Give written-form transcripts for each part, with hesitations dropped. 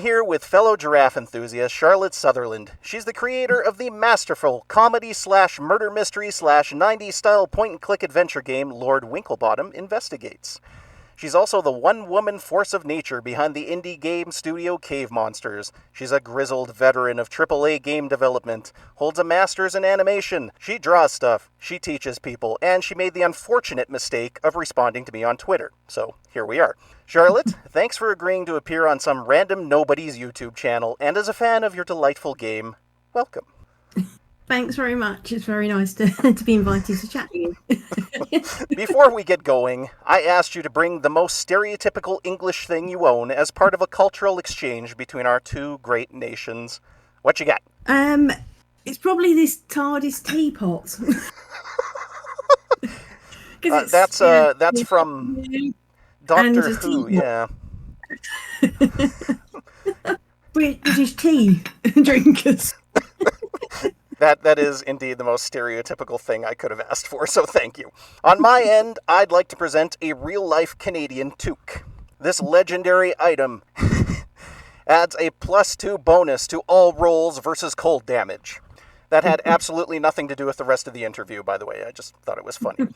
here with fellow giraffe enthusiast Charlotte Sutherland. She's the creator of the masterful comedy/murder mystery/90s style point-and-click adventure game Lord Winklebottom Investigates. She's also the one-woman force of nature behind the indie game studio Cave Monsters. She's a grizzled veteran of AAA game development, holds a master's in animation, she draws stuff, she teaches people, and she made the unfortunate mistake of responding to me on Twitter. So, here we are. Charlotte, thanks for agreeing to appear on some random nobody's YouTube channel, and as a fan of your delightful game, welcome. Thanks very much. It's very nice to be invited to chat with you. Before we get going, I asked you to bring the most stereotypical English thing you own as part of a cultural exchange between our two great nations. What you got? It's probably this TARDIS teapot. That's from Doctor Who, yeah. British tea drinkers. That is indeed the most stereotypical thing I could have asked for, so thank you. On my end, I'd like to present a real-life Canadian toque. This legendary item adds a +2 bonus to all rolls versus cold damage. That had absolutely nothing to do with the rest of the interview, by the way. I just thought it was funny.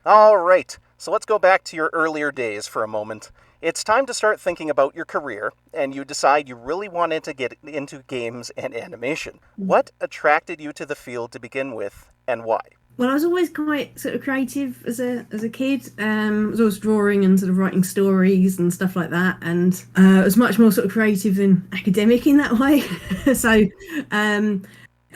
All right, so let's go back to your earlier days for a moment. It's time to start thinking about your career, and you decide you really wanted to get into games and animation. What attracted you to the field to begin with, and why? Well, I was always quite sort of creative as a kid. I was always drawing and sort of writing stories and stuff like that, and I was much more sort of creative than academic in that way. So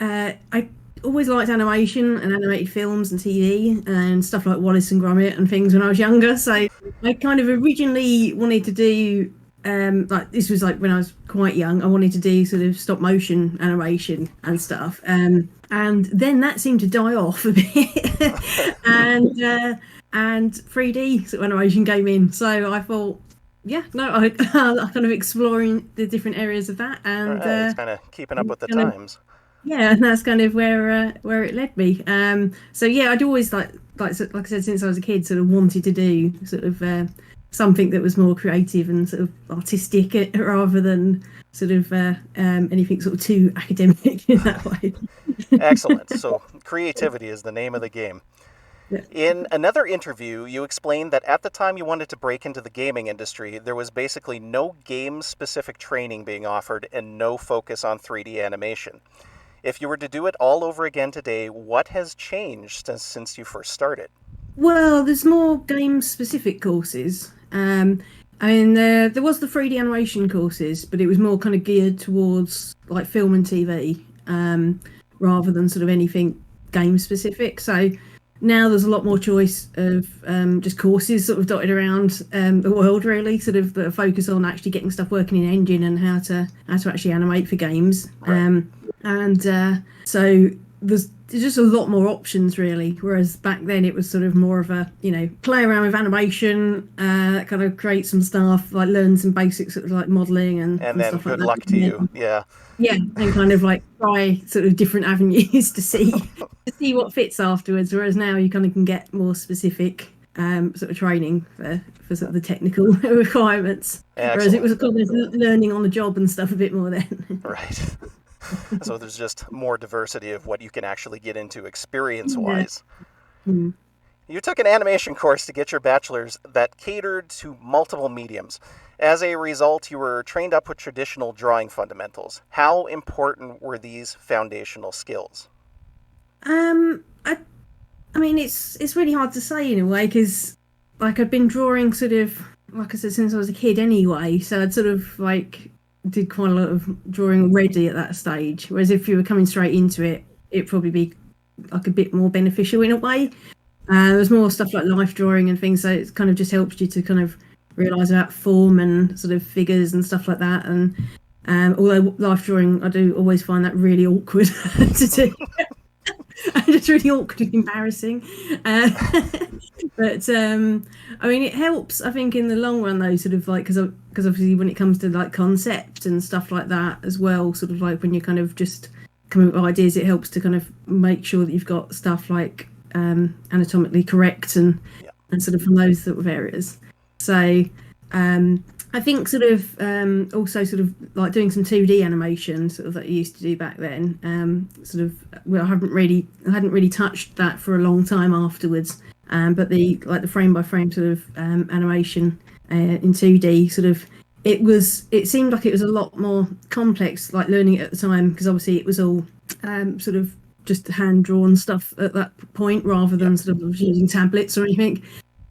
I always liked animation and animated films and TV and stuff like Wallace and Gromit and things when I was younger. So I kind of originally wanted to do, this was like when I was quite young, I wanted to do sort of stop motion animation and stuff. And then that seemed to die off a bit. and 3D sort of animation came in. So I thought, I kind of exploring the different areas of that. And it's kind of keeping up with the times. Yeah, and that's kind of where it led me. So yeah, I'd always like I said, since I was a kid, sort of wanted to do sort of something that was more creative and sort of artistic rather than sort of anything sort of too academic in that way. Excellent. So creativity is the name of the game. Yeah. In another interview, you explained that at the time you wanted to break into the gaming industry, there was basically no game-specific training being offered and no focus on 3D animation. If you were to do it all over again today, what has changed since you first started? Well, there's more game-specific courses. There was the 3D animation courses, but it was more kind of geared towards like film and TV, rather than sort of anything game-specific. So now there's a lot more choice of just courses sort of dotted around the world, really, sort of that focus on actually getting stuff working in engine and how to actually animate for games. Right. So there's just a lot more options, really, whereas back then it was sort of more of a, play around with animation, kind of create some stuff, like learn some basics sort of like modelling and then stuff good like luck that. to you. Yeah, and kind of like try sort of different avenues to see what fits afterwards, whereas now you kind of can get more specific sort of training for sort of the technical requirements. Excellent. Whereas it was kind of learning on the job and stuff a bit more then. Right. So there's just more diversity of what you can actually get into experience-wise. Yeah. Mm. You took an animation course to get your bachelor's that catered to multiple mediums. As a result, you were trained up with traditional drawing fundamentals. How important were these foundational skills? I mean, it's really hard to say in a way, because like I'd been drawing sort of, like I said, since I was a kid anyway. So I'd sort of like did quite a lot of drawing already at that stage. Whereas if you were coming straight into it, it'd probably be like a bit more beneficial in a way. There's more stuff like life drawing and things, so it kind of just helps you to kind of realise about form and sort of figures and stuff like that. And although life drawing, I do always find that really awkward to do. It's really awkward and embarrassing. But I mean, it helps, I think, in the long run, though, sort of like, because obviously when it comes to like concept and stuff like that as well, sort of like when you're kind of just coming up with ideas, it helps to kind of make sure that you've got stuff like anatomically correct and sort of from those sort of areas. So I think sort of also sort of like doing some 2D animation sort of that I used to do back then. Sort of well, I hadn't really touched that for a long time afterwards. But the frame by frame sort of animation in 2D sort of it seemed like it was a lot more complex, like learning it at the time, because obviously it was all sort of just hand drawn stuff at that point rather than sort of using tablets or anything.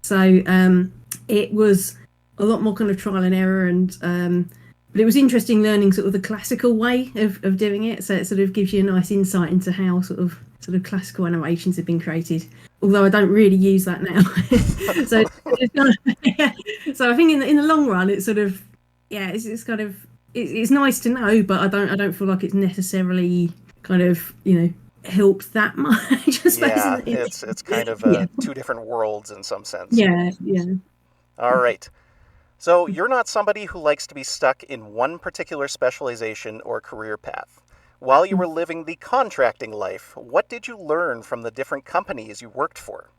So it was a lot more kind of trial and error, and but it was interesting learning sort of the classical way of doing it. So it sort of gives you a nice insight into how sort of classical animations have been created. Although I don't really use that now. So it's kind of, so I think in the long run, it's sort of it's kind of it's nice to know, but I don't feel like it's necessarily kind of helped that much. I suppose. Yeah, it's kind of two different worlds in some sense. Yeah. All right. So you're not somebody who likes to be stuck in one particular specialization or career path. While you were living the contracting life, what did you learn from the different companies you worked for?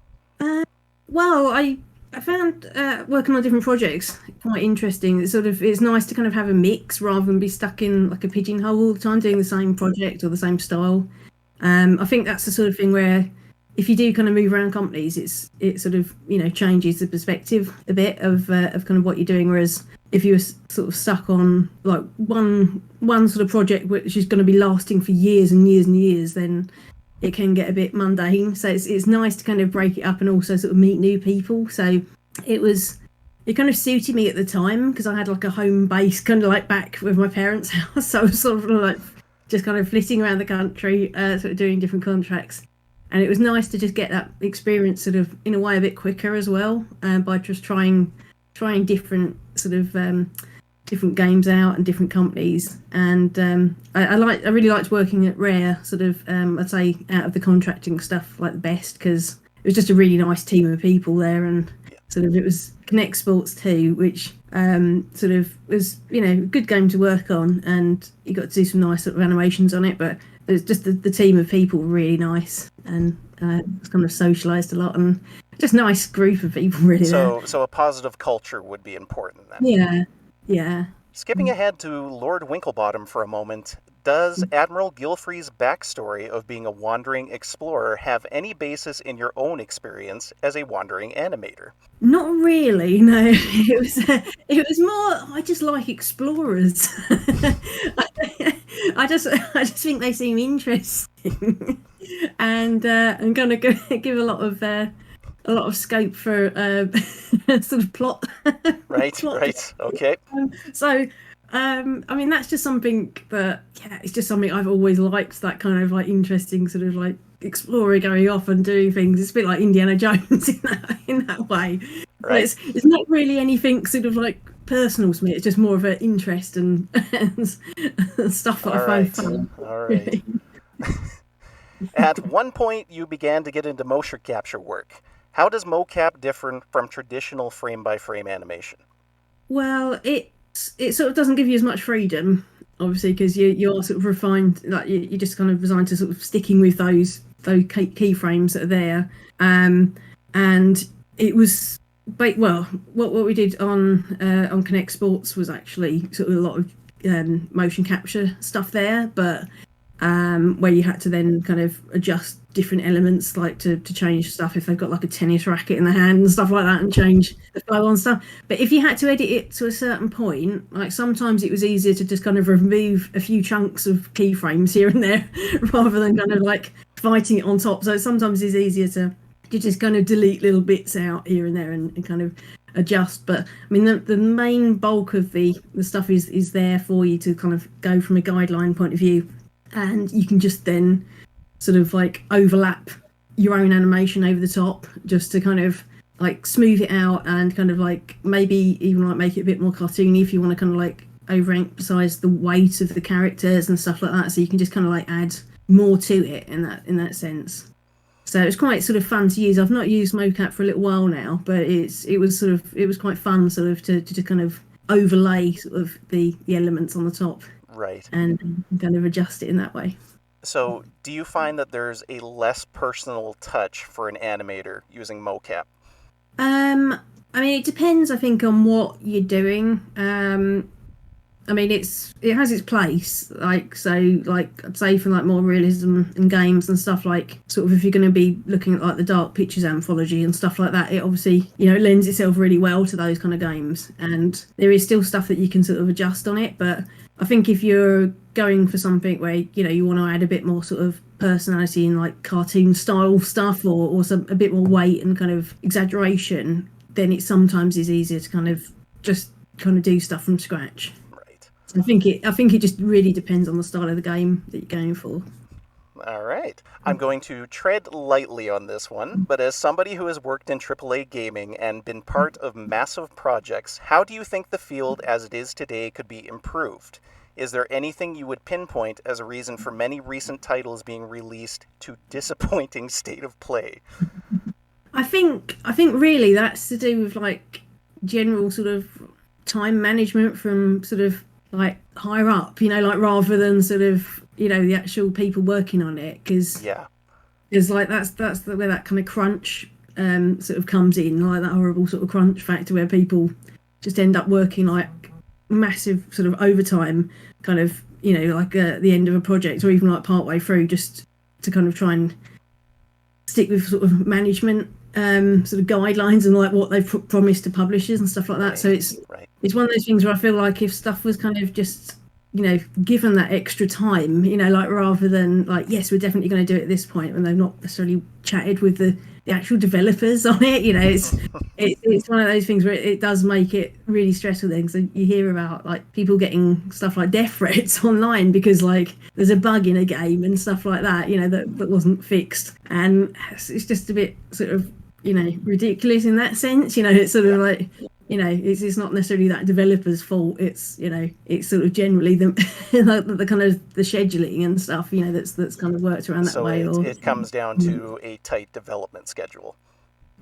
Well, I found working on different projects quite interesting. It's nice to kind of have a mix rather than be stuck in like a pigeonhole all the time doing the same project or the same style. I think that's the sort of thing where if you do kind of move around companies, it sort of changes the perspective a bit of kind of what you're doing. Whereas if you're sort of stuck on like one sort of project which is going to be lasting for years and years and years, then it can get a bit mundane. So it's nice to kind of break it up and also sort of meet new people. So it kind of suited me at the time because I had like a home base kind of like back with my parents' house. So I was sort of like just kind of flitting around the country, sort of doing different contracts. And it was nice to just get that experience sort of in a way a bit quicker as well, by just trying different sort of different games out and different companies. And I really liked working at Rare, sort of I'd say out of the contracting stuff like the best, because it was just a really nice team of people there, and sort of it was Connect Sports too, which sort of was a good game to work on, and you got to do some nice sort of animations on it. But it was just the team of people were really nice, and it's kind of socialised a lot, and just nice group of people really. So a positive culture would be important then. Yeah. Skipping ahead to Lord Winklebottom for a moment, does Admiral Gilfrey's backstory of being a wandering explorer have any basis in your own experience as a wandering animator? Not really, no. It was more, I just like explorers. I just think they seem interesting, and I'm gonna give a lot of scope for sort of plot. Right, okay. So, I mean, that's just something that, it's just something I've always liked, that kind of like interesting sort of like explorer going off and doing things. It's a bit like Indiana Jones in that way. Right. It's not really anything sort of like personal to me. It's just more of an interest and stuff that I find fun. All right. At one point, you began to get into motion capture work. How does mocap differ from traditional frame-by-frame animation? Well, it sort of doesn't give you as much freedom, obviously, because you're sort of refined, like you're just kind of resigned to sort of sticking with those keyframes that are there. And it was, well, what we did on Connect Sports was actually sort of a lot of motion capture stuff there, but where you had to then kind of adjust different elements, like to change stuff if they've got like a tennis racket in the hand and stuff like that, and change the flow on stuff. But if you had to edit it to a certain point, like sometimes it was easier to just kind of remove a few chunks of keyframes here and there rather than kind of like fighting it on top. So sometimes it's easier to just kind of delete little bits out here and there and kind of adjust. But I mean, the main bulk of the stuff is there for you to kind of go from a guideline point of view, and you can just then sort of like overlap your own animation over the top just to kind of like smooth it out, and kind of like maybe even like make it a bit more cartoony if you want to kind of like overemphasize the weight of the characters and stuff like that. So you can just kind of like add more to it in that sense. So it's quite sort of fun to use. I've not used mocap for a little while now, but it was quite fun sort of to kind of overlay sort of the elements on the top. Right. And kind of adjust it in that way. So do you find that there's a less personal touch for an animator using mocap? I mean, it depends, I think, on what you're doing. I mean, it has its place. Like, so, like, I'd say for like more realism in games and stuff, like sort of if you're going to be looking at like the Dark Pictures anthology and stuff like that, it obviously, you know, lends itself really well to those kind of games. And there is still stuff that you can sort of adjust on it. But I think if you're going for something where, you know, you want to add a bit more sort of personality in like cartoon style stuff, or a bit more weight and kind of exaggeration, then it sometimes is easier to kind of just kind of do stuff from scratch. Right. I think it just really depends on the style of the game that you're going for. All right. I'm going to tread lightly on this one, but as somebody who has worked in AAA gaming and been part of massive projects, how do you think the field as it is today could be improved? Is there anything you would pinpoint as a reason for many recent titles being released to disappointing state of play? I think really that's to do with like general sort of time management from sort of like higher up, you know, like rather than sort of, you know, the actual people working on it, because Yeah. there's like that's where that kind of crunch sort of comes in, like that horrible sort of crunch factor where people just end up working like massive sort of overtime, kind of, you know, like at the end of a project or even like part way through, just to kind of try and stick with sort of management sort of guidelines and like what they've promised to publishers and stuff like that. Right. So it's Right. it's one of those things where I feel like if stuff was kind of just, you know, given that extra time, you know, like rather than like, yes, we're definitely going to do it at this point, and they've not necessarily chatted with the actual developers on it, you know, it's one of those things where it does make it really stressful then, because you hear about like people getting stuff like death threats online because like there's a bug in a game and stuff like that, you know, that wasn't fixed, and it's just a bit sort of, you know, ridiculous in that sense, you know. It's sort of like, you know, it's not necessarily that developer's fault. It's, you know, it's sort of generally the the kind of the scheduling and stuff, you know, that's kind of worked around that So way. Or it comes down to a tight development schedule.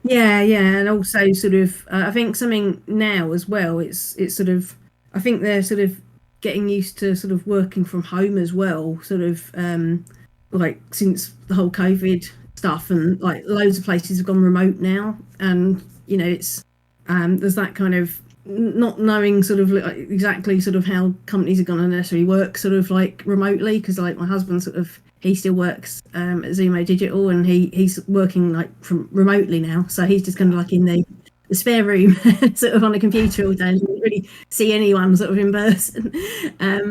yeah, and also sort of I think something now as well. It's sort of, I think they're sort of getting used to sort of working from home as well. Sort of like since the whole COVID stuff, and like loads of places have gone remote now, and you know it's there's that kind of not knowing sort of like exactly sort of how companies are going to necessarily work sort of like remotely, because like my husband sort of, he still works at Zumo Digital, and he's working like from remotely now, so he's just kind of like in the spare room sort of on a computer all day and doesn't really see anyone sort of in person.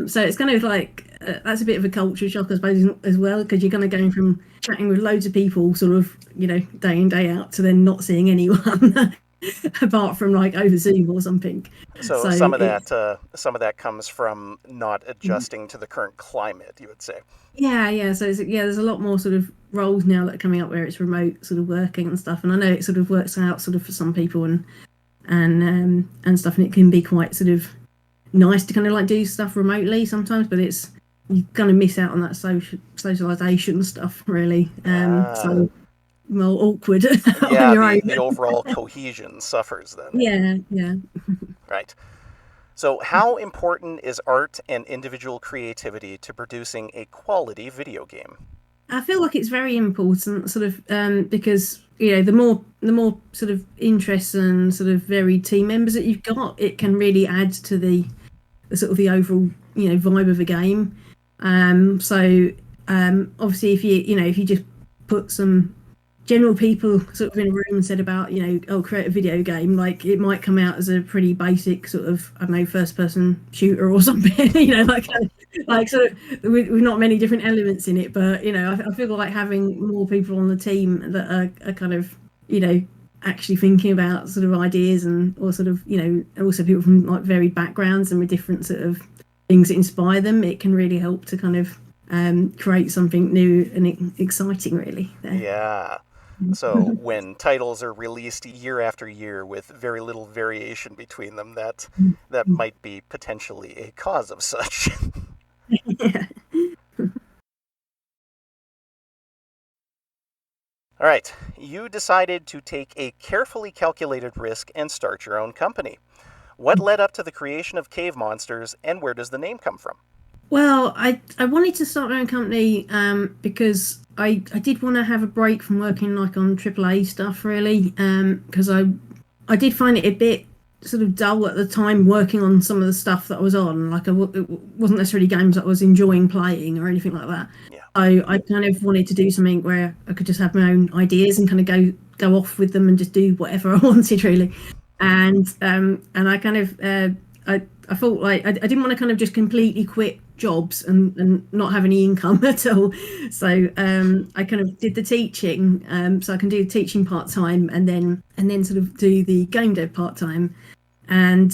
So it's kind of like that's a bit of a culture shock, I suppose, as well, because you're kind of going from chatting with loads of people sort of, you know, day in day out, to then not seeing anyone apart from like over Zoom or something. So some of that comes from not adjusting to the current climate, you would say. Yeah. So there's a lot more sort of roles now that are coming up where it's remote sort of working and stuff. And I know it sort of works out sort of for some people and stuff, and it can be quite sort of nice to kind of like do stuff remotely sometimes, but it's, you kind of miss out on that socialization stuff really. So more awkward on your own. The overall cohesion suffers then. Yeah. Right. So how important is art and individual creativity to producing a quality video game? I feel like it's very important, sort of, because, you know, the more sort of interests and sort of varied team members that you've got, it can really add to the sort of the overall, you know, vibe of a game. So obviously, if you just put some general people sort of in a room and said about, you know, oh, create a video game, like it might come out as a pretty basic sort of, I don't know, first person shooter or something, you know, like sort of with not many different elements in it. But, you know, I feel like having more people on the team that are kind of, you know, actually thinking about sort of ideas, and or sort of, you know, also people from like varied backgrounds and with different sort of things that inspire them, it can really help to kind of create something new and exciting really there. Yeah. So when titles are released year after year with very little variation between them, that might be potentially a cause of such. Yeah. All right, you decided to take a carefully calculated risk and start your own company. What led up to the creation of Cave Monsters, and where does the name come from? Well, I wanted to start my own company because I did want to have a break from working like on AAA stuff really, because I I did find it a bit sort of dull at the time working on some of the stuff that I was on. Like, it wasn't necessarily games that I was enjoying playing or anything like that. Yeah. So I kind of wanted to do something where I could just have my own ideas and kind of go off with them and just do whatever I wanted, really. And I kind of I felt like I didn't want to kind of just completely quit jobs and not have any income at all. So I kind of did the teaching, so I can do teaching part time and then sort of do the game dev part time, and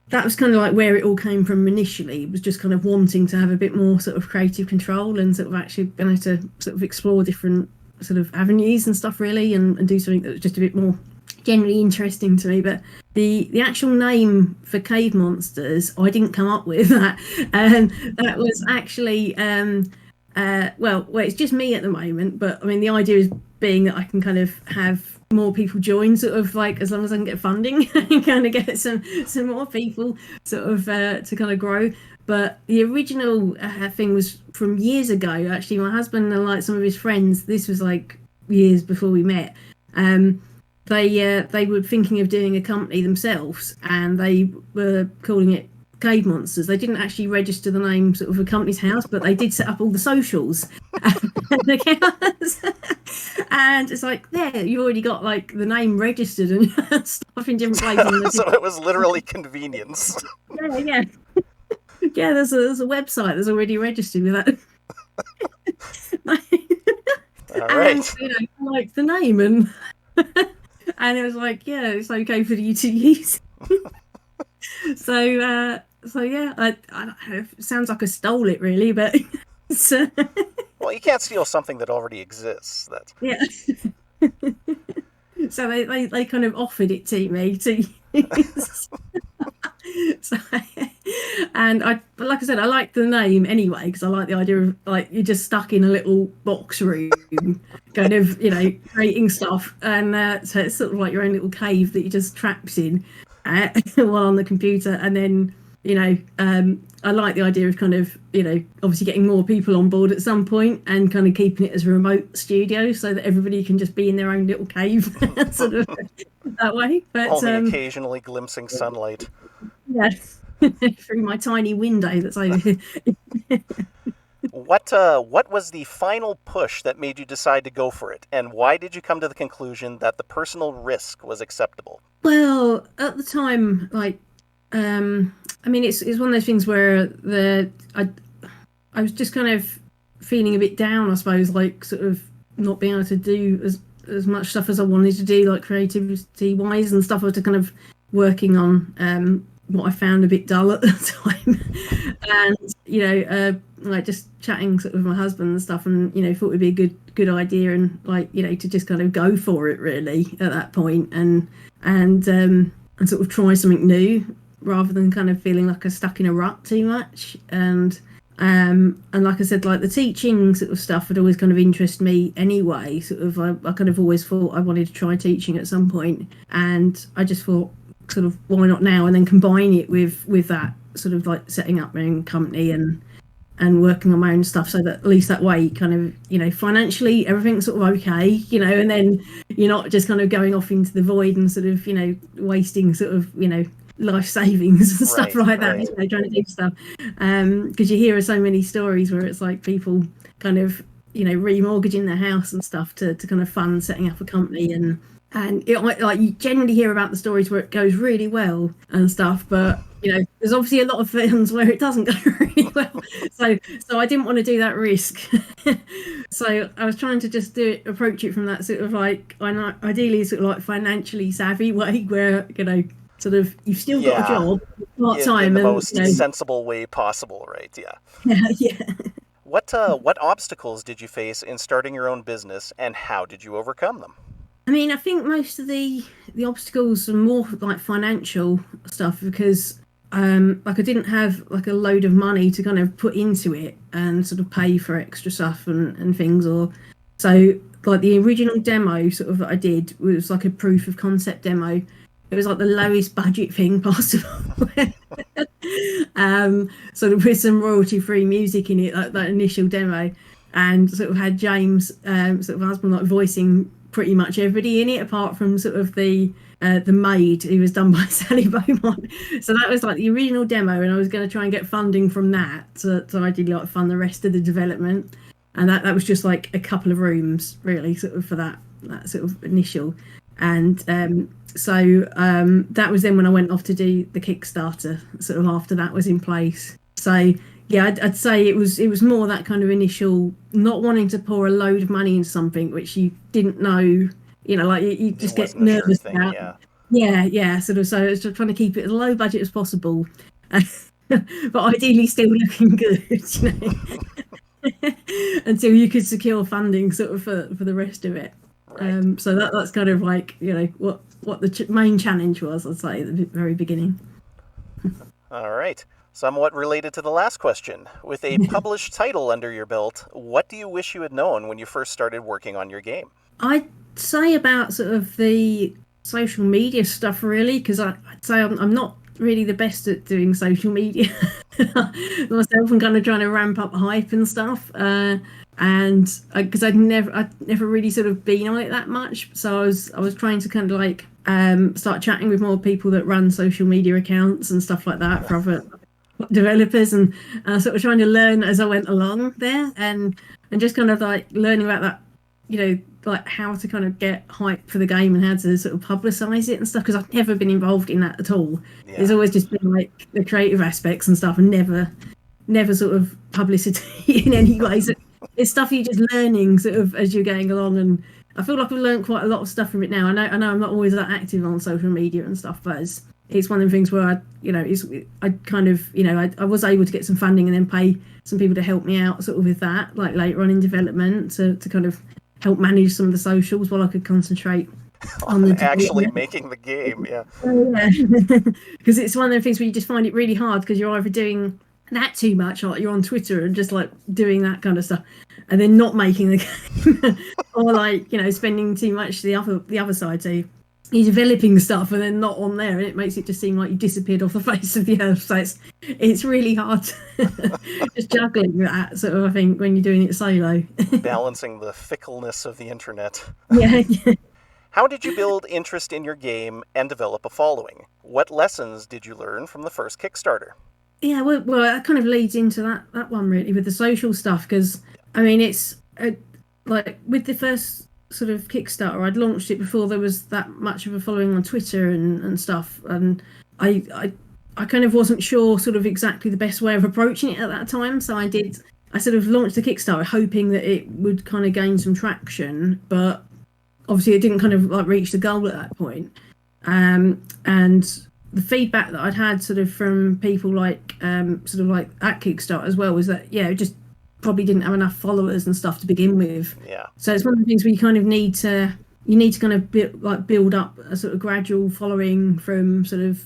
that was kind of like where it all came from initially. It was just kind of wanting to have a bit more sort of creative control and sort of actually being able to sort of explore different sort of avenues and stuff, really, and do something that was just a bit more generally interesting to me. But the actual name for cave monsters, I didn't come up with that. That was actually well, it's just me at the moment, but I mean the idea is being that I can kind of have more people join, sort of like, as long as I can get funding and kind of get some more people sort of to kind of grow. But the original thing was from years ago. Actually, my husband and like some of his friends, this was like years before we met, they were thinking of doing a company themselves, and they were calling it Cave Monsters. They didn't actually register the name sort of a company's house, but they did set up all the socials and accounts. And it's like, there, you already got like the name registered and stuff in different places. So it was literally convenience. Yeah. Yeah, there's a website that's already registered with that. All right. And, you know, I liked the name, and and it was like, yeah, it's okay for you to use. So yeah, it sounds like I stole it, really, but well, you can't steal something that already exists. That's yeah. So they kind of offered it to me to use. So, and like I said, I like the name anyway, because I like the idea of like you're just stuck in a little box room, kind of, you know, creating stuff, and so it's sort of like your own little cave that you're just trapped in while on the computer. And then, you know, I like the idea of kind of, you know, obviously getting more people on board at some point and kind of keeping it as a remote studio so that everybody can just be in their own little cave sort of that way. But only occasionally glimpsing sunlight. Yes, through my tiny window that's over here. What was the final push that made you decide to go for it, and why did you come to the conclusion that the personal risk was acceptable? Well, at the time, like, I mean, it's one of those things where I was just kind of feeling a bit down, I suppose, like sort of not being able to do as much stuff as I wanted to do, like creativity wise and stuff. I was kind of working on what I found a bit dull at the time, and you know, like just chatting sort of with my husband and stuff, and you know, thought it'd be a good idea, and like, you know, to just kind of go for it really at that point, and sort of try something new rather than kind of feeling like I was stuck in a rut too much. And like I said, like the teaching sort of stuff had always kind of interested me anyway. Sort of, I kind of always thought I wanted to try teaching at some point, and I just thought, sort of, why not now, and then combine it with that sort of like setting up my own company and working on my own stuff, so that at least that way kind of, you know, financially everything's sort of okay, you know, and then you're not just kind of going off into the void and sort of, you know, wasting sort of, you know, life savings and stuff like that, you know, trying to do stuff, because you hear so many stories where it's like people kind of, you know, remortgaging their house and stuff to kind of fund setting up a company, and it, like, you generally hear about the stories where it goes really well and stuff, but you know, there's obviously a lot of films where it doesn't go really well. So I didn't want to do that risk. So I was trying to just approach it from that sort of like, ideally sort of like financially savvy way, where, you know, sort of you've still got a job part time in the and most, you know, sensible way possible, right? Yeah. What obstacles did you face in starting your own business, and how did you overcome them? I mean, I think most of the obstacles are more like financial stuff, because like I didn't have like a load of money to kind of put into it and sort of pay for extra stuff and things, or so like the original demo sort of that I did was like a proof of concept demo. It was like the lowest budget thing possible. Sort of with some royalty free music in it, like that initial demo, and sort of had James, sort of husband, like voicing pretty much everybody in it, apart from sort of the maid, who was done by Sally Beaumont. So that was like the original demo, and I was going to try and get funding from that to ideally like fund the rest of the development. And that was just like a couple of rooms, really, sort of for that sort of initial. And so that was then when I went off to do the Kickstarter, sort of after that was in place. So yeah, I'd say it was more that kind of initial not wanting to pour a load of money into something which you didn't know, like you just get nervous about. Yeah, sort of. So I was just trying to keep it as low budget as possible, but ideally still looking good, until you could secure funding sort of for the rest of it. Right. So that's kind of like what the main challenge was, I'd say, at the very beginning. All right. Somewhat related to the last question, with a published title under your belt, what do you wish you had known when you first started working on your game? I'd say about sort of the social media stuff, really, because I'd say I'm not really the best at doing social media myself, and kind of trying to ramp up hype and stuff. And because I'd never really sort of been on it that much, so I was trying to kind of like start chatting with more people that run social media accounts and stuff like that for other developers, and sort of trying to learn as I went along there, and just kind of like learning about that, like how to kind of get hype for the game and how to sort of publicize it and stuff, because I've never been involved in that at all. Yeah. It's always just been like the creative aspects and stuff, and never sort of publicity in any way. So it's stuff you're just learning sort of as you're going along, and I feel like I've learned quite a lot of stuff from it now. I know I'm not always that active on social media and stuff, but it's one of the things where I kind of, I was able to get some funding and then pay some people to help me out sort of with that, like later on in development, to kind of help manage some of the socials while I could concentrate on actually making the game. Yeah. Because it's one of the things where you just find it really hard, because you're either doing that too much, like you're on Twitter and just like doing that kind of stuff, and then not making the game, or like spending too much the other side. So you're developing stuff and then not on there, and it makes it just seem like you disappeared off the face of the earth. So it's really hard just juggling that sort of, I think, when you're doing it solo. Balancing the fickleness of the internet. Yeah. How did you build interest in your game and develop a following? What lessons did you learn from the first Kickstarter? Yeah, well, that kind of leads into that one, really, with the social stuff, because I mean, it's like with the first sort of Kickstarter, I'd launched it before there was that much of a following on Twitter and stuff, and I kind of wasn't sure sort of exactly the best way of approaching it at that time. So I sort of launched the Kickstarter hoping that it would kind of gain some traction, but obviously it didn't kind of like reach the goal at that point. And the feedback that I'd had sort of from people like sort of like at Kickstarter as well was that it just probably didn't have enough followers and stuff to begin with. Yeah. So it's one of the things where you kind of need to kind of build up a sort of gradual following from sort of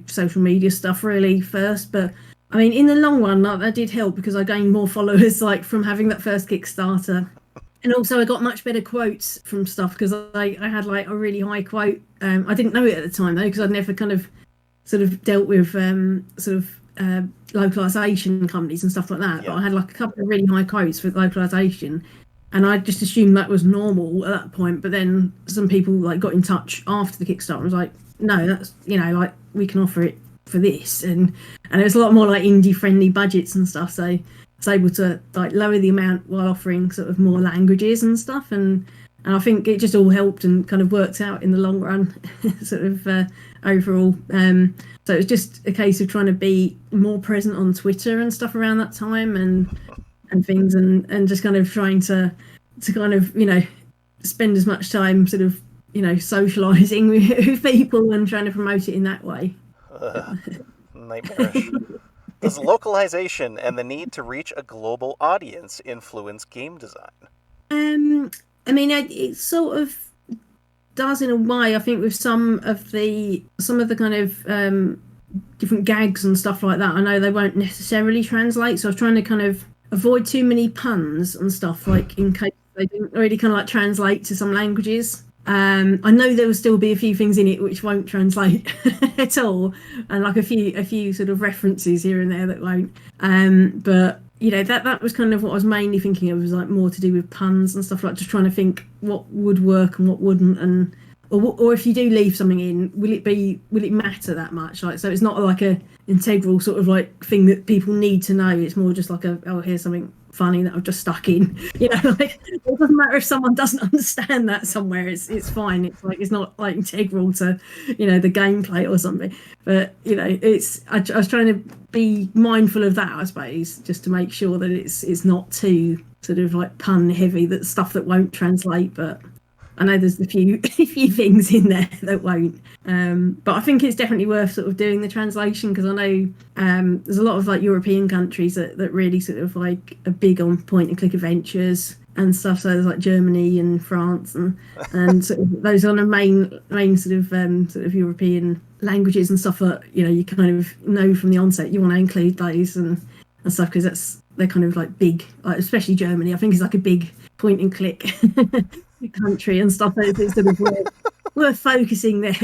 social media stuff really first. But I mean, in the long run, that did help, because I gained more followers like from having that first Kickstarter. And also I got much better quotes from stuff, because I had like a really high quote. I didn't know it at the time though, because I'd never kind of sort of dealt with localization companies and stuff like that. Yeah. But I had like a couple of really high quotes for localization, and I just assumed that was normal at that point. But then some people like got in touch after the Kickstarter and was like, no, that's like we can offer it for this, and it was a lot more like indie friendly budgets and stuff. So I was able to like lower the amount while offering sort of more languages and stuff, and I think it just all helped and kind of worked out in the long run sort of overall. So it was just a case of trying to be more present on Twitter and stuff around that time, and things, and just kind of trying to kind of spend as much time sort of socializing with people and trying to promote it in that way. Nightmarish. Does localization and the need to reach a global audience influence game design? I mean, it sort of does in a way. I think with some of the kind of different gags and stuff like that, I know they won't necessarily translate. So I was trying to kind of avoid too many puns and stuff, like in case they didn't really kind of like translate to some languages. I know there will still be a few things in it which won't translate at all, and like a few sort of references here and there that won't. But that was kind of what I was mainly thinking of, was like more to do with puns and stuff, like just trying to think what would work and what wouldn't, and or if you do leave something in, will it matter that much? Like, so it's not like a integral sort of like thing that people need to know. It's more just like here's something funny that I've just stuck in. Like it doesn't matter if someone doesn't understand that somewhere. It's fine. It's like it's not like integral to the gameplay or something. But I was trying to be mindful of that, I suppose, just to make sure that it's not too sort of like pun heavy, that stuff that won't translate. But I know there's a few things in there that won't, but I think it's definitely worth sort of doing the translation, because I know there's a lot of like European countries that really sort of like are big on point and click adventures and stuff. So there's like Germany and France and sort of those on the main sort of European languages and stuff that you kind of know from the onset you want to include those and stuff, because they're kind of like big, like especially Germany. I think it's like a big point and click country and stuff. It's sort of worth focusing there.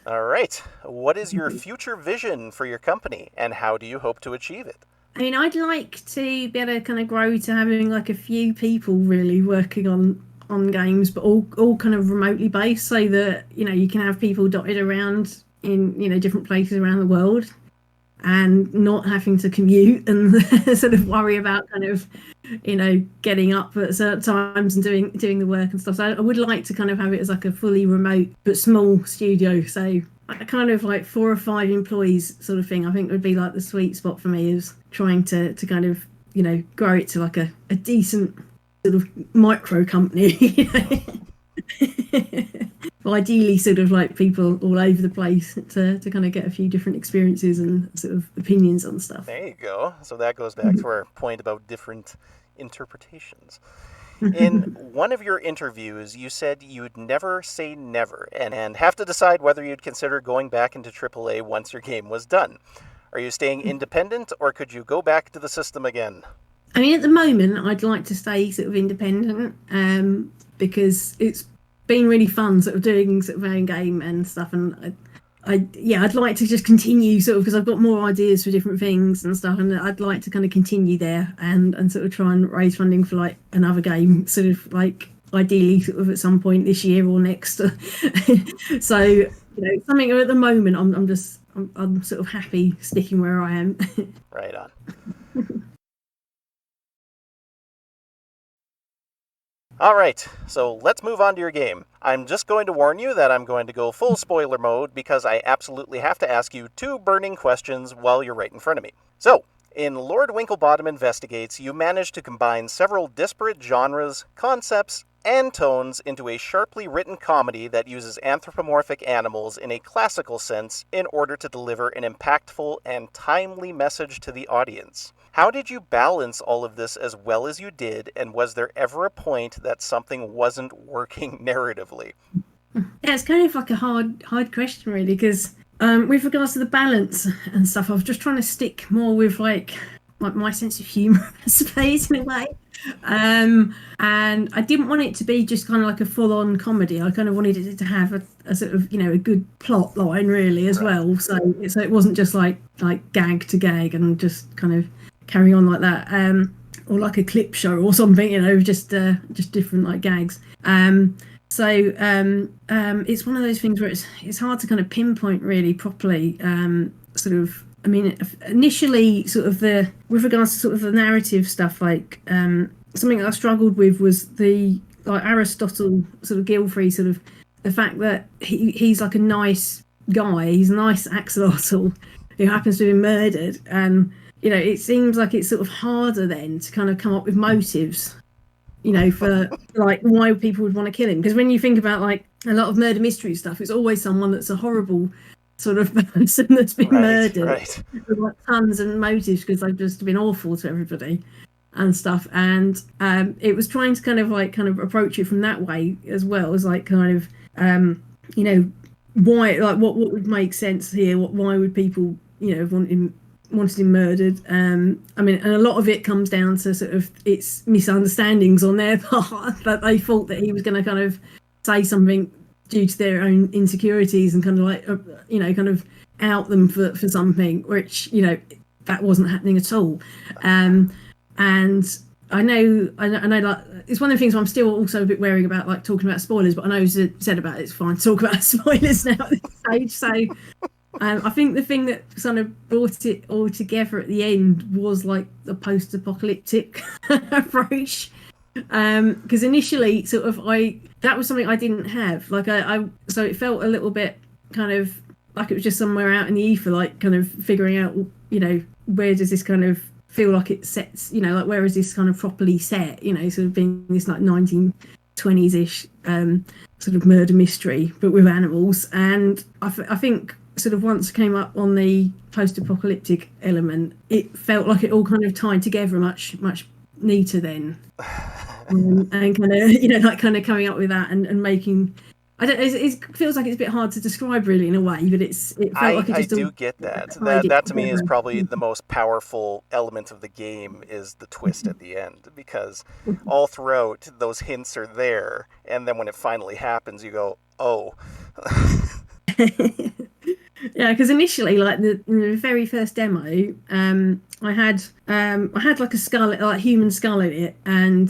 All right. What is your future vision for your company, and how do you hope to achieve it? I mean, I'd like to be able to kind of grow to having like a few people really working on games, but all kind of remotely based, so that you can have people dotted around in different places around the world, and not having to commute and sort of worry about kind of getting up at certain times and doing the work and stuff. So I would like to kind of have it as like a fully remote but small studio, so a kind of like 4 or 5 employees sort of thing. I think would be like the sweet spot for me, is trying to kind of grow it to like a decent sort of micro company. Well, ideally sort of like people all over the place to kind of get a few different experiences and sort of opinions on stuff. There you go. So that goes back to our point about different interpretations. In one of your interviews, you said you'd never say never and have to decide whether you'd consider going back into AAA once your game was done. Are you staying independent, or could you go back to the system again? I mean, at the moment, I'd like to stay sort of independent, because it's been really fun sort of doing sort of my own game and stuff, and I'd like to just continue sort of, because I've got more ideas for different things and stuff, and I'd like to kind of continue there and sort of try and raise funding for like another game, sort of like ideally sort of at some point this year or next. So something at the moment, I'm sort of happy sticking where I am. Right on. All right, so let's move on to your game. I'm just going to warn you that I'm going to go full spoiler mode, because I absolutely have to ask you 2 burning questions while you're right in front of me. So, in Lord Winklebottom Investigates, you managed to combine several disparate genres, concepts, and tones into a sharply written comedy that uses anthropomorphic animals in a classical sense in order to deliver an impactful and timely message to the audience. How did you balance all of this as well as you did, and was there ever a point that something wasn't working narratively? Yeah, it's kind of like a hard question, really, because with regards to the balance and stuff, I was just trying to stick more with like my sense of humour, I suppose, in a way. And I didn't want it to be just kind of like a full-on comedy. I kind of wanted it to have a sort of a good plot line, really, as well. So it wasn't just like gag to gag and just kind of carry on like that, or like a clip show or something, just different like gags. So it's one of those things where it's hard to kind of pinpoint really properly. Sort of, I mean, initially, sort of with regards to sort of the narrative stuff, like something that I struggled with was the like Aristotle sort of Gilfrey, sort of the fact that he's like a nice guy, he's a nice axolotl who happens to be murdered, and it seems like it's sort of harder then to kind of come up with motives, for like why people would want to kill him. Because when you think about like a lot of murder mystery stuff, it's always someone that's a horrible sort of person that's been murdered. Right. With like tons of motives, because they've just been awful to everybody and stuff. And it was trying to kind of approach it from that way, as well as like kind of why, like what would make sense here? Why would people wanted him murdered? I mean, and a lot of it comes down to sort of it's misunderstandings on their part, that they thought that he was going to kind of say something due to their own insecurities and kind of like kind of out them for something, which that wasn't happening at all. And I know, like it's one of the things I'm still also a bit wary about, like talking about spoilers. But I know you said about it's fine to talk about spoilers now at this stage. So I think the thing that kind of brought it all together at the end was like the post-apocalyptic approach. Because initially, sort of, that was something I didn't have. Like so it felt a little bit kind of like it was just somewhere out in the ether, like kind of figuring out, where does this kind of feel like it sets, like where is this kind of properly set, sort of being this like 1920s-ish sort of murder mystery, but with animals. And I think sort of once it came up on the post-apocalyptic element, it felt like it all kind of tied together much neater then. And kind of, like kind of coming up with that and making, I don't. It feels like it's a bit hard to describe, really, in a way. But it felt like it just. I do get that. That to me is probably the most powerful element of the game, is the twist at the end, because all throughout those hints are there, and then when it finally happens, you go, oh. Yeah, because initially, like the very first demo, I had like a skull, like human skull in it, and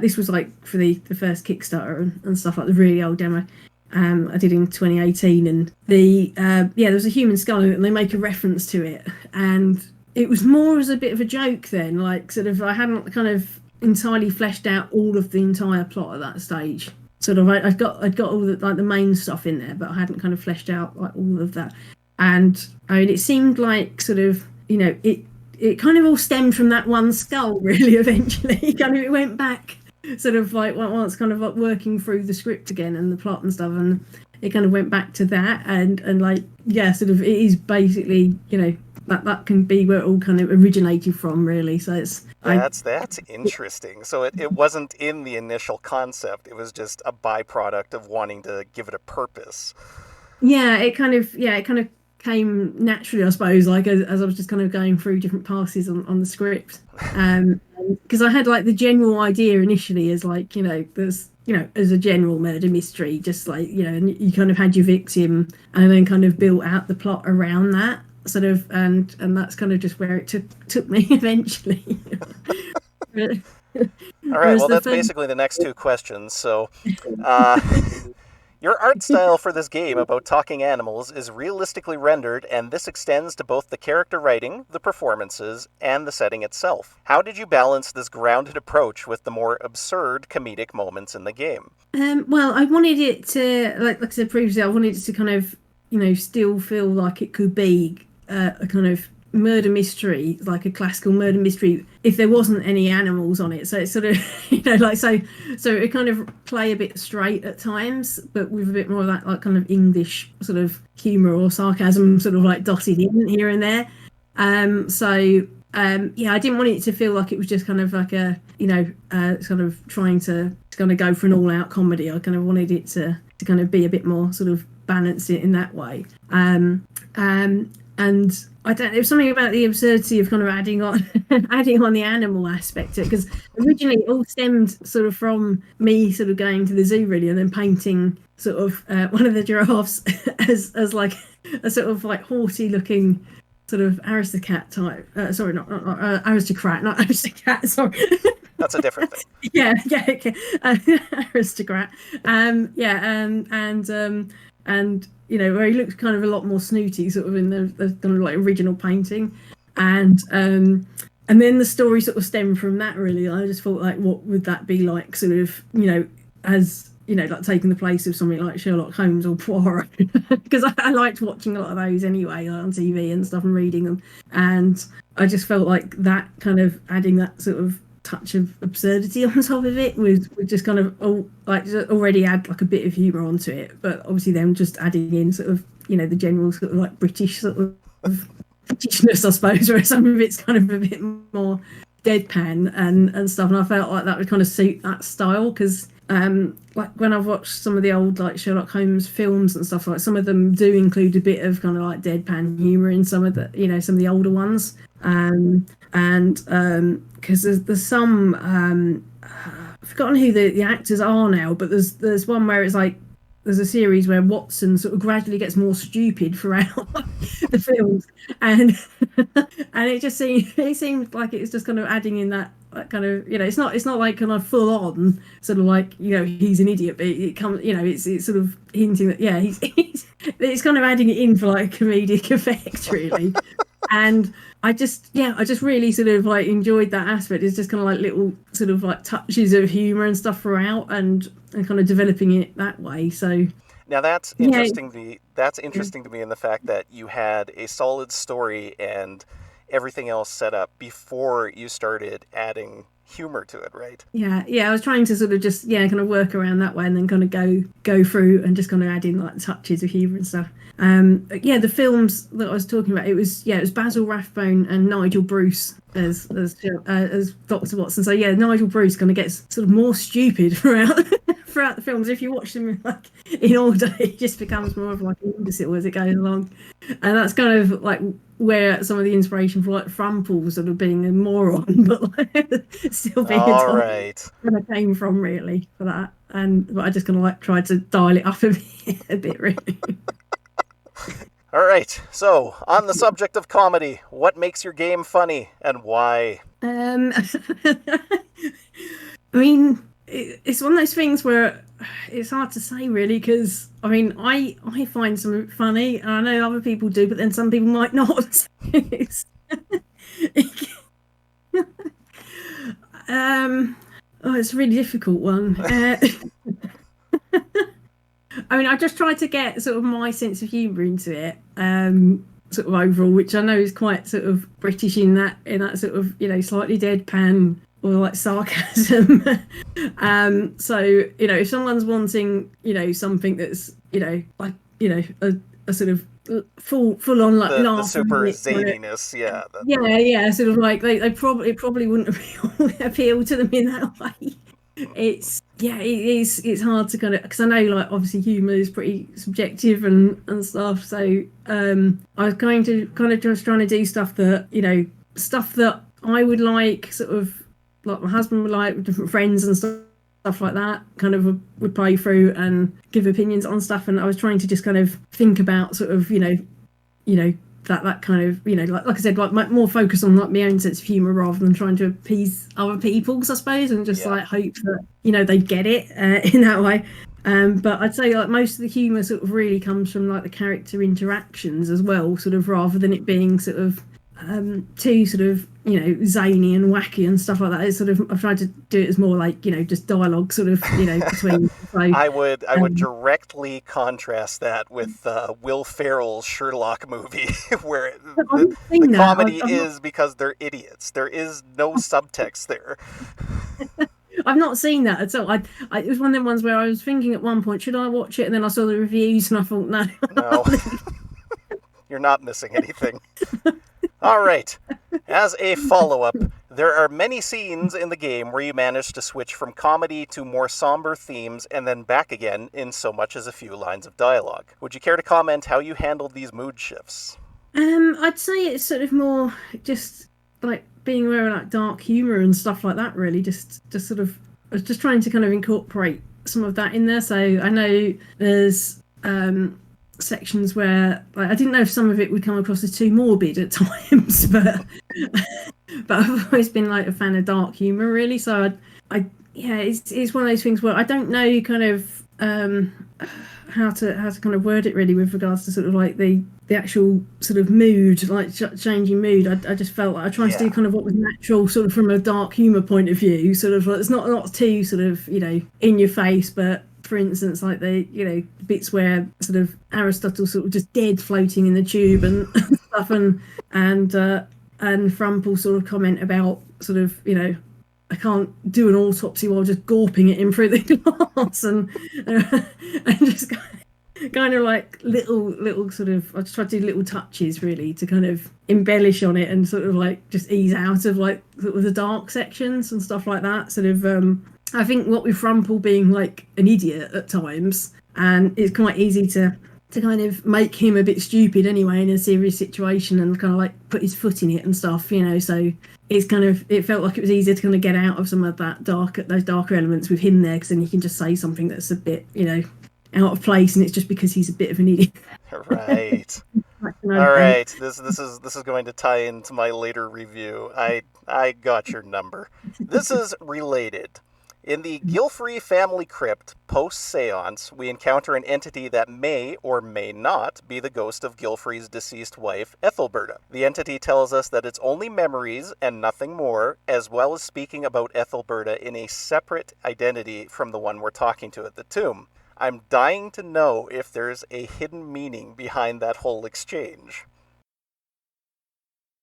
this was like for the first Kickstarter and stuff, like the really old demo. I did in 2018, and there was a human skull in it, and they make a reference to it, and it was more as a bit of a joke then, like sort of I hadn't kind of entirely fleshed out all of the entire plot at that stage. Sort of I'd got all the like the main stuff in there, but I hadn't kind of fleshed out like all of that. And I mean, it seemed like sort of, it kind of all stemmed from that one skull, really. Eventually, kind of it went back, sort of like once kind of like working through the script again and the plot and stuff, and it kind of went back to that, and like sort of it is basically that can be where it all kind of originated from, really. So it's that's interesting. So it wasn't in the initial concept; it was just a byproduct of wanting to give it a purpose. Yeah, it kind of came naturally, I suppose, like as I was just kind of going through different passes on the script. Because I had like the general idea initially as like, there's, as a general murder mystery, just like, and you kind of had your victim and then kind of built out the plot around that sort of, and that's kind of just where it took me eventually. All right, well, that's basically the next two questions. So, your art style for this game about talking animals is realistically rendered, and this extends to both the character writing, the performances, and the setting itself. How did you balance this grounded approach with the more absurd comedic moments in the game? Well, I wanted it to, like I said previously, I wanted it to kind of, still feel like it could be a kind of murder mystery, like a classical murder mystery, if there wasn't any animals on it. So it's sort of so it kind of play a bit straight at times, but with a bit more of that like kind of English sort of humor or sarcasm sort of like dotted in here and there. I didn't want it to feel like it was just kind of like a sort of trying to kind of go for an all-out comedy. I kind of wanted it to kind of be a bit more sort of balanced in that way. And I don't. There was something about the absurdity of kind of adding on the animal aspect to it, because originally it all stemmed sort of from me sort of going to the zoo, really, and then painting sort of one of the giraffes as like a sort of like haughty looking sort of aristocrat type. Sorry, not aristocrat, not aristocrat. Sorry. That's a different thing. Yeah, okay. Aristocrat. And where he looks kind of a lot more snooty, sort of in the kind of like original painting, and then the story sort of stemmed from that. Really, I just thought like, what would that be like, sort of, as like taking the place of something like Sherlock Holmes or Poirot, because I liked watching a lot of those anyway, like on TV and stuff, and reading them, and I just felt like that kind of adding that sort of touch of absurdity on top of it would just kind of already add like a bit of humor onto it, but obviously then just adding in sort of the general sort of like British sort of Britishness, I suppose, where some of it's kind of a bit more deadpan and stuff, and I felt like that would kind of suit that style, because like when I've watched some of the old like Sherlock Holmes films and stuff, like some of them do include a bit of kind of like deadpan humor in some of the some of the older ones, because there's some I've forgotten who the actors are now, but there's one where it's like there's a series where Watson sort of gradually gets more stupid throughout the films, and and it seems like it's just kind of adding in that kind of, it's not like kind of full on sort of like, he's an idiot, but it comes, it's sort of hinting that he's it's kind of adding it in for like a comedic effect, really. And I just really sort of like enjoyed that aspect. It's just kind of like little sort of like touches of humor and stuff throughout, and kind of developing it that way. So now that's interesting. That's interesting to me in the fact that you had a solid story and everything else set up before you started adding humor to it, right? Yeah. I was trying to sort of just kind of work around that way, and then kind of go through and just kind of add in like touches of humor and stuff. The films that I was talking about, it was Basil Rathbone and Nigel Bruce as Dr. Watson. So Nigel Bruce kind of gets sort of more stupid throughout the films. If you watch them like in order, it just becomes more of like an imbecile as it goes along, and that's kind of like where some of the inspiration for like Frumple sort of being a moron, but like, still being kind of came from, really, for that. But I just kind of like tried to dial it up a bit really. All right, so on the subject of comedy, what makes your game funny and why? I mean, it's one of those things where it's hard to say, really, because I mean, I find some funny, and I know other people do, but then some people might not. It's a really difficult one. I mean, I just tried to get sort of my sense of humour into it, sort of overall, which I know is quite sort of British in that sort of, slightly deadpan or like sarcasm. So, if someone's wanting, something that's, like, a sort of full on like the super zaniness, sort of like they probably wouldn't appeal to them in that way. It's hard to kind of, because I know like obviously humor is pretty subjective and stuff, so I was going to kind of just trying to do stuff that I would like, sort of like my husband would like, with different friends and stuff like that, kind of would play through and give opinions on stuff, and I was trying to just kind of think about sort of that kind of, like I said, like more focus on like my own sense of humour rather than trying to appease other people's, I suppose, and just like hope that they get it in that way. But I'd say like most of the humour sort of really comes from like the character interactions as well, sort of, rather than it being sort of too sort of zany and wacky and stuff like that. It's sort of, I've tried to do it as more like just dialogue sort of between. So, I would directly contrast that with Will Ferrell's Sherlock movie, where the comedy is because they're idiots. There is no subtext there. I've not seen that at all. It was one of them ones where I was thinking at one point, should I watch it? And then I saw the reviews and I thought, no. You're not missing anything. All right. As a follow-up, there are many scenes in the game where you manage to switch from comedy to more somber themes and then back again in so much as a few lines of dialogue. Would you care to comment how you handled these mood shifts? I'd say it's sort of more just like being aware of like dark humour and stuff like that, really. Just sort of, I was just trying to kind of incorporate some of that in there. So I know there's sections where like, I didn't know if some of it would come across as too morbid at times, but I've always been like a fan of dark humour, really. So it's one of those things where I don't know kind of how to kind of word it, really, with regards to sort of like the actual sort of mood, like changing mood. I just felt like I tried to do kind of what was natural, sort of from a dark humour point of view, sort of like it's not too sort of in your face, but for instance, like the bits where sort of Aristotle sort of just dead floating in the tube and stuff, and Frumple sort of comment about sort of I can't do an autopsy while just gawping at him through the glass, and just kind of like little sort of, I just try to do little touches, really, to kind of embellish on it and sort of like just ease out of like sort of the dark sections and stuff like that. Sort of I think what with Frumple being like an idiot at times, and it's quite easy to kind of make him a bit stupid anyway in a serious situation and kind of like put his foot in it and stuff, so it's kind of, it felt like it was easier to kind of get out of some of those darker elements with him there, because then you can just say something that's a bit out of place, and it's just because he's a bit of an idiot. Right. And All right. This is going to tie into my later review. I got your number. This is related. In the Gilfrey family crypt post-seance, we encounter an entity that may or may not be the ghost of Gilfrey's deceased wife, Ethelberta. The entity tells us that it's only memories and nothing more, as well as speaking about Ethelberta in a separate identity from the one we're talking to at the tomb. I'm dying to know if there's a hidden meaning behind that whole exchange.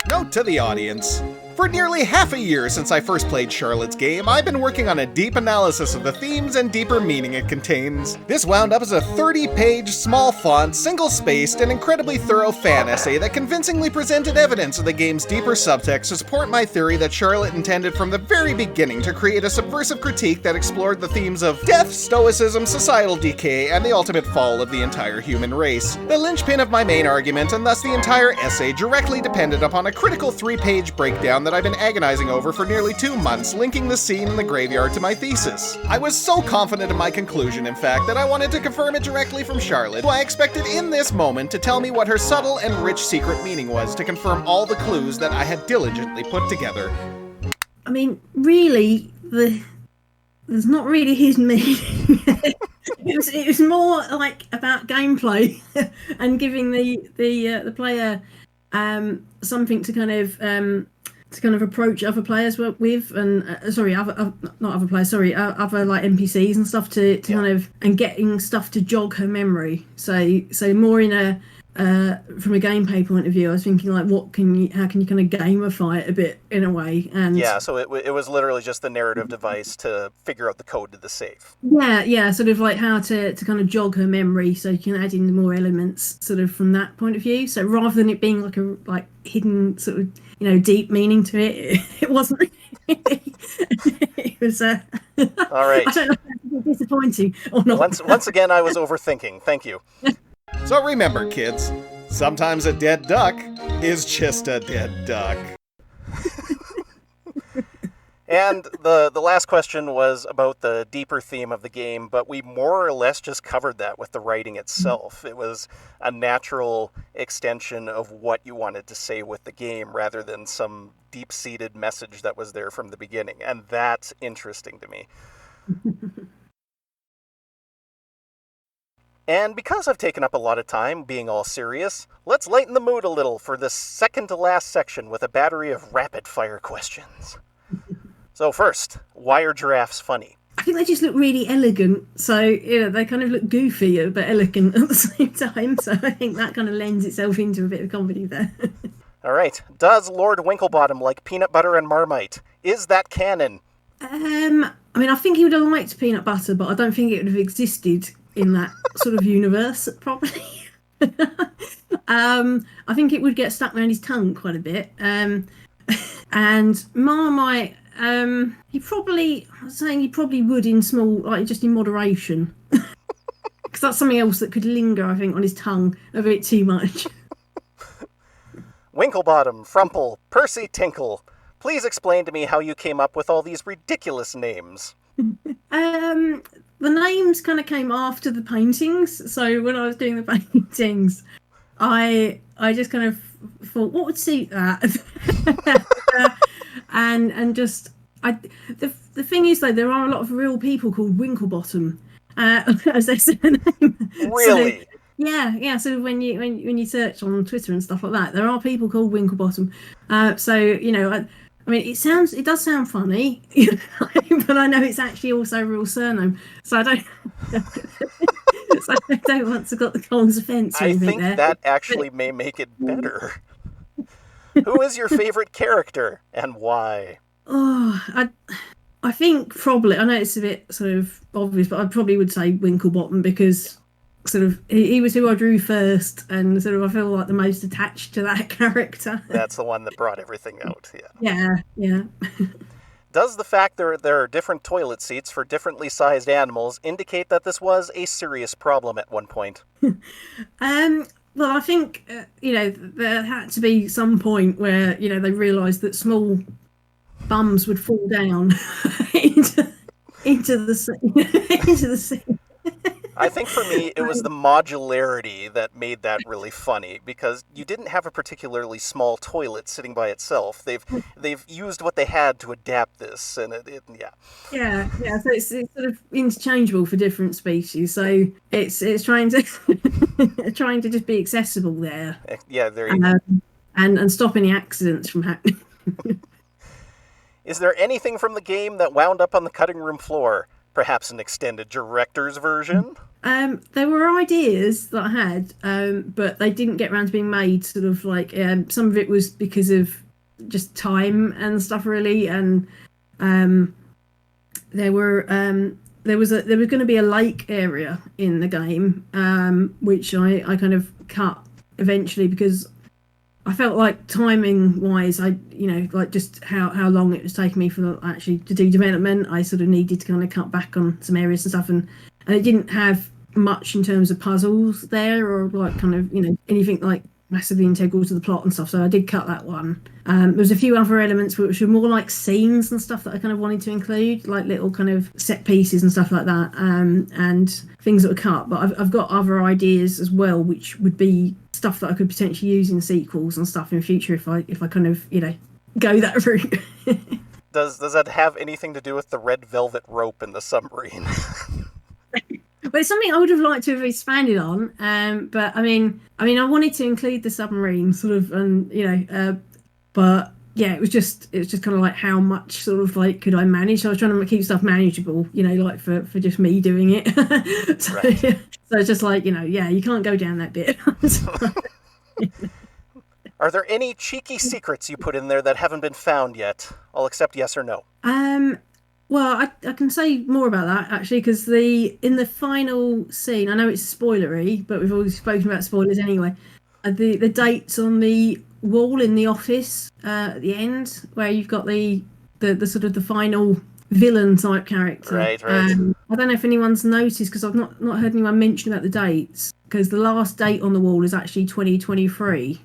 Note to the audience. For nearly half a year since I first played Charlotte's game, I've been working on a deep analysis of the themes and deeper meaning it contains. This wound up as a 30-page, small font, single-spaced, and incredibly thorough fan essay that convincingly presented evidence of the game's deeper subtext to support my theory that Charlotte intended from the very beginning to create a subversive critique that explored the themes of death, stoicism, societal decay, and the ultimate fall of the entire human race. The linchpin of my main argument, and thus the entire essay, directly depended upon a critical 3-page breakdown that I've been agonizing over for nearly 2 months, linking the scene in the graveyard to my thesis. I was so confident in my conclusion, in fact, that I wanted to confirm it directly from Charlotte, who I expected in this moment to tell me what her subtle and rich secret meaning was, to confirm all the clues that I had diligently put together. I mean, really, there's not really his meaning. It was more like about gameplay and giving the player something to kind of approach other players with, and other like NPCs and stuff to kind of, and getting stuff to jog her memory. So more in a from a gameplay point of view, I was thinking like, how can you kind of gamify it a bit in a way? And yeah, so it was literally just the narrative device to figure out the code to the safe. Yeah, sort of like how to kind of jog her memory, so you can add in more elements sort of from that point of view. So rather than it being like hidden sort of, you know, deep meaning to it, it wasn't. It was. All right. I don't know if it was disappointing or not. Once again, I was overthinking. Thank you. So remember, kids, sometimes a dead duck is just a dead duck. And the last question was about the deeper theme of the game, but we more or less just covered that with the writing itself. It was a natural extension of what you wanted to say with the game rather than some deep-seated message that was there from the beginning, and that's interesting to me. And because I've taken up a lot of time being all serious, let's lighten the mood a little for this second-to-last section with a battery of rapid-fire questions. So first, why are giraffes funny? I think they just look really elegant. So, you know, they kind of look goofy but elegant at the same time. So I think that kind of lends itself into a bit of comedy there. All right. Does Lord Winklebottom like peanut butter and Marmite? Is that canon? I mean, I think he would have liked peanut butter, but I don't think it would have existed in that sort of universe, probably. I think it would get stuck around his tongue quite a bit. And Marmite, he probably would in small, like just in moderation. Because that's something else that could linger, I think, on his tongue a bit too much. Winklebottom, Frumple, Percy Tinkle. Please explain to me how you came up with all these ridiculous names. The names kind of came after the paintings. So when I was doing the paintings, I just kind of thought, what would suit that? and just the thing is though, there are a lot of real people called Winklebottom as their surname. Really? So, yeah. So when you search on Twitter and stuff like that, there are people called Winklebottom. So you know. I mean, it does sound funny, but I know it's actually also a real surname, so I don't want to got the Coles offence or anything there. I think that actually may make it better. Who is your favourite character, and why? Oh, I think probably, I know it's a bit sort of obvious, but I probably would say Winklebottom, because sort of he was who I drew first, and sort of I feel like the most attached to that character. That's the one that brought everything out. Yeah. Does the fact there are different toilet seats for differently sized animals indicate that this was a serious problem at one point? Well, I think there had to be some point where they realised that small bums would fall down into the sea. I think for me, it was the modularity that made that really funny, because you didn't have a particularly small toilet sitting by itself. They've used what they had to adapt this, and yeah. Yeah. So it's sort of interchangeable for different species. So it's trying to trying to just be accessible there. Yeah, there you go. And stop any accidents from happening. Is there anything from the game that wound up on the cutting room floor? Perhaps an extended director's version? There were ideas that I had, but they didn't get around to being made. Sort of like some of it was because of just time and stuff, really. And there was going to be a lake area in the game, which I kind of cut eventually because I felt like timing wise, like just how long it was taking me for actually to do development, I sort of needed to kind of cut back on some areas and stuff, and it didn't have much in terms of puzzles there or like kind of anything like massively integral to the plot and stuff. So I did cut that one. There was a few other elements which were more like scenes and stuff that I kind of wanted to include, like little kind of set pieces and stuff like that, and things that were cut. But I've got other ideas as well, which would be stuff that I could potentially use in sequels and stuff in future if I kind of go that route. Does that have anything to do with the red velvet rope in the submarine? But it's something I would have liked to have expanded on. But I mean, I wanted to include the submarine sort of, and but yeah, it was just kind of like how much sort of like could I manage? So I was trying to keep stuff manageable, like for just me doing it. So, right. So it's just like you can't go down that bit. Are there any cheeky secrets you put in there that haven't been found yet? I'll accept yes or no. Well, I can say more about that actually, because in the final scene, I know it's spoilery, but we've already spoken about spoilers anyway. The dates on the wall in the office at the end, where you've got the sort of the final villain type character. Right. I don't know if anyone's noticed, because I've not heard anyone mention about the dates, because the last date on the wall is actually 2023.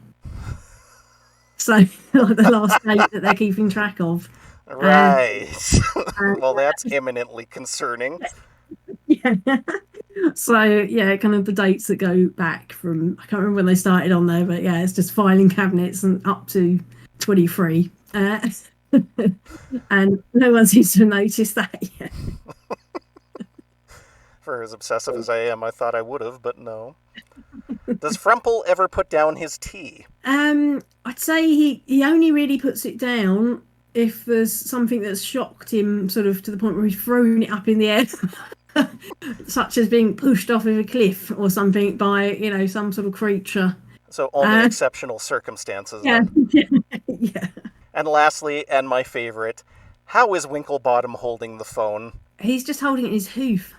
So the last date that they're keeping track of. Right. Well, that's imminently concerning. Yeah. So yeah, kind of the dates that go back from, I can't remember when they started on there, but yeah, it's just filing cabinets and up to 23. And no one seems to have noticed that yet. For as obsessive as I am, I thought I would have, but no. Does Frumple ever put down his tea? I'd say he only really puts it down if there's something that's shocked him, sort of to the point where he's thrown it up in the air, such as being pushed off of a cliff or something by, some sort of creature. So only exceptional circumstances. Yeah. Yeah. And lastly, and my favorite, how is Winklebottom holding the phone? He's just holding it in his hoof.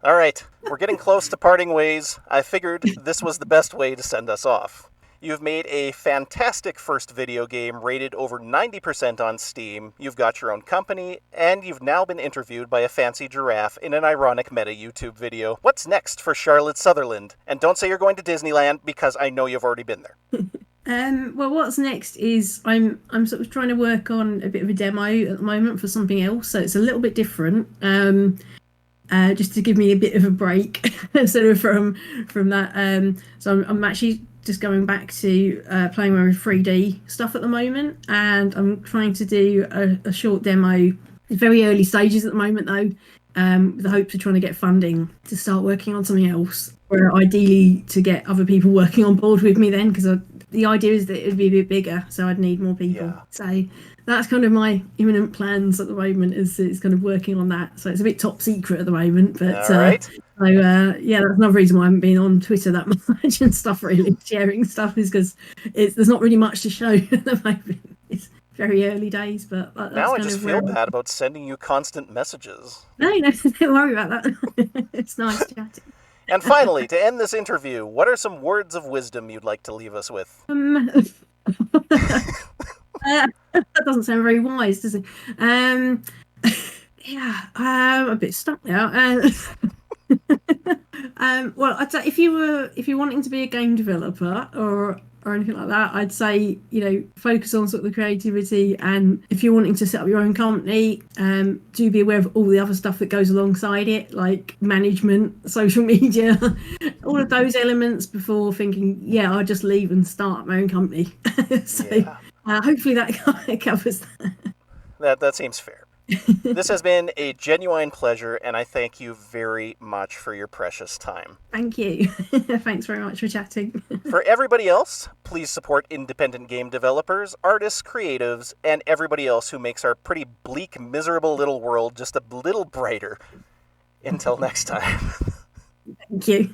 All right, we're getting close to parting ways. I figured this was the best way to send us off. You've made a fantastic first video game rated over 90% on Steam, you've got your own company, and you've now been interviewed by a fancy giraffe in an ironic meta YouTube video. What's next for Charlotte Sutherland? And don't say you're going to Disneyland, because I know you've already been there. Well, what's next is I'm sort of trying to work on a bit of a demo at the moment for something else, so it's a little bit different. Just to give me a bit of a break sort of from that. So I'm actually just going back to playing with 3D stuff at the moment, and I'm trying to do a short demo. Very early stages at the moment though, with the hopes of trying to get funding to start working on something else, where ideally to get other people working on board with me then, because the idea is that it would be a bit bigger, so I'd need more people. Yeah. So that's kind of my imminent plans at the moment, is kind of working on that. So it's a bit top secret at the moment, but all right. So yeah, that's another reason why I haven't been on Twitter that much and stuff, really sharing stuff, is because there's not really much to show at the moment. It's very early days, but that's now I kind just of feel bad about sending you constant messages. No, don't worry about that. It's nice chatting. And finally, to end this interview, what are some words of wisdom you'd like to leave us with? That doesn't sound very wise, does it? Yeah, I'm a bit stuck now. Well, I'd say if you're wanting to be a game developer, or or anything like that. I'd say, focus on sort of the creativity, and if you're wanting to set up your own company, do be aware of all the other stuff that goes alongside it, like management, social media, all of those elements before thinking, I'll just leave and start my own company. Hopefully that covers that. That seems fair. This has been a genuine pleasure, and I thank you very much for your precious time. Thank you. Thanks very much for chatting. For everybody else, please support independent game developers, artists, creatives, and everybody else who makes our pretty bleak, miserable little world just a little brighter. Until next time. Thank you.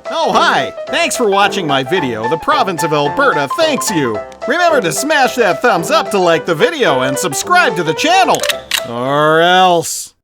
Oh, hi! Thanks for watching my video. The province of Alberta thanks you! Remember to smash that thumbs up to like the video and subscribe to the channel! Or else...